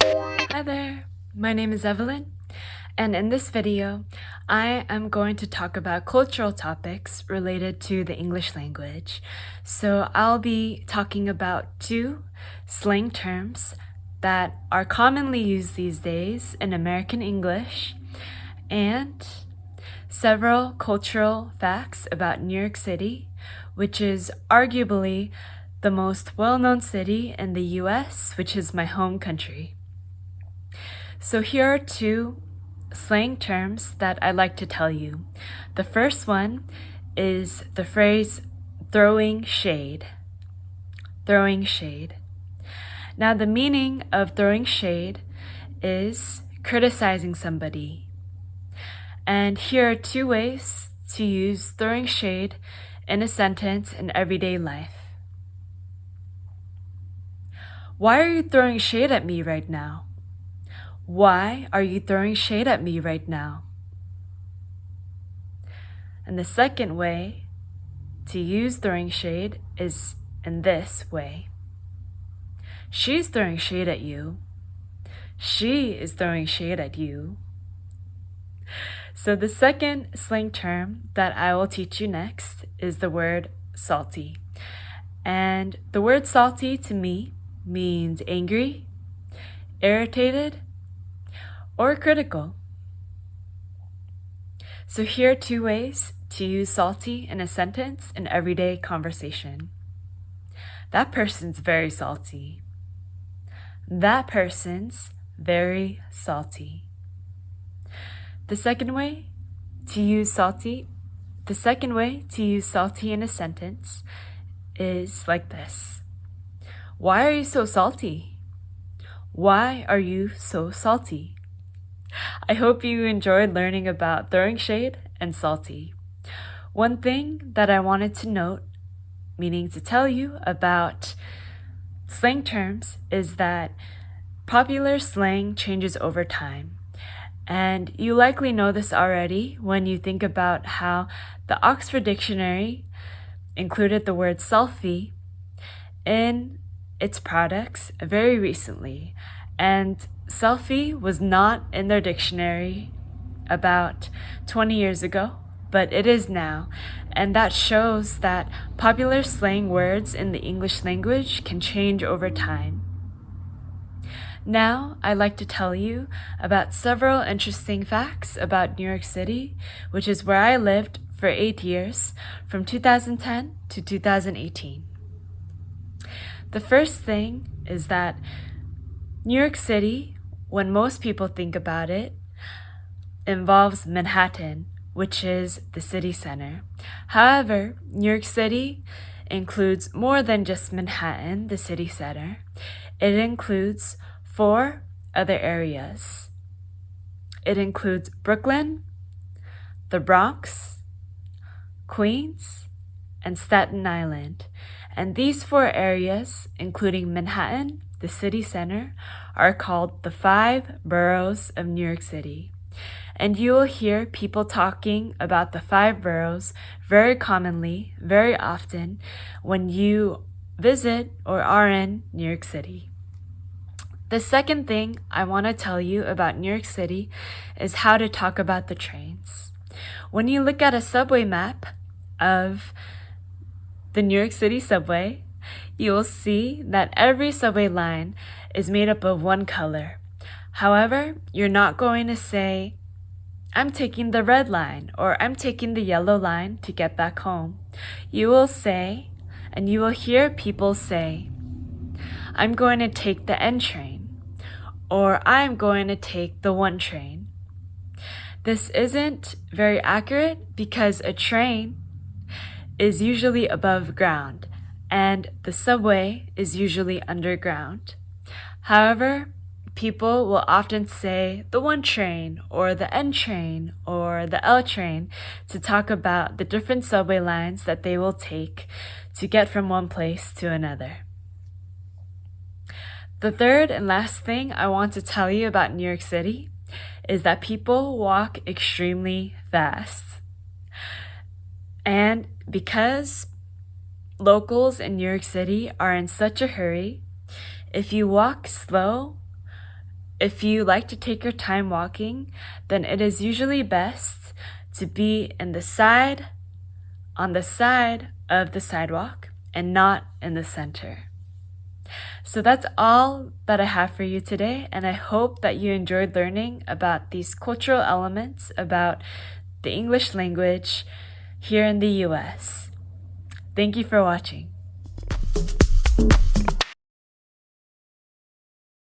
Hi there, my name is Evelyn, and in this video, I am going to talk about cultural topics related to the English language. So I'll be talking about 2 slang terms that are commonly used these days in American English, and several cultural facts about New York City, which is arguably the most well-known city in the US, which is my home country. So here are 2 slang terms that I'd like to tell you. The first one is the phrase throwing shade. Throwing shade. Now the meaning of throwing shade is criticizing somebody. And here are 2 ways to use throwing shade in a sentence in everyday life. Why are you throwing shade at me right now? Why are you throwing shade at me right now? And the second way to use throwing shade is in this way. She's throwing shade at you. She is throwing shade at you. So the second slang term that I will teach you next is the word salty. And the word salty to me means angry, irritated, or critical. So here are 2 ways to use salty in a sentence in everyday conversation. That person's very salty. That person's very salty. The second way to use salty in a sentence is like this. Why are you so salty? Why are you so salty? I hope you enjoyed learning about throwing shade and salty. One thing that I wanted to note, meaning to tell you about slang terms, is that popular slang changes over time. And you likely know this already when you think about how the Oxford Dictionary included the word selfie in its products very recently. And selfie was not in their dictionary about 20 years ago, but it is now. And that shows that popular slang words in the English language can change over time. Now, I'd like to tell you about several interesting facts about New York City, which is where I lived for 8 years, from 2010 to 2018. The first thing is that New York City, when most people think about it, involves Manhattan, which is the city center. However, New York City includes more than just Manhattan, the city center. It includes 4 other areas. It includes Brooklyn, the Bronx, Queens, and Staten Island. And these 4 areas, including Manhattan, the city center, are called the 5 boroughs of New York City. And you will hear people talking about the 5 boroughs very commonly, very often, when you visit or are in New York City. The second thing I want to tell you about New York City is how to talk about the trains. When you look at a subway map of the New York City subway, you will see that every subway line is made up of one color. However, you're not going to say, I'm taking the red line or I'm taking the yellow line to get back home. You will say, and you will hear people say, I'm going to take the N train or I'm going to take the 1 train. This isn't very accurate because a train is usually above ground and the subway is usually underground. However, people will often say the 1 train or the N train or the L train to talk about the different subway lines that they will take to get from one place to another. The third and last thing I want to tell you about New York City is that people walk extremely fast. And because locals in New York City are in such a hurry, if you walk slow, if you like to take your time walking, then it is usually best to be on the side of the sidewalk and not in the center. So that's all that I have for you today, and I hope that you enjoyed learning about these cultural elements about the English language here in the US. Thank you for watching.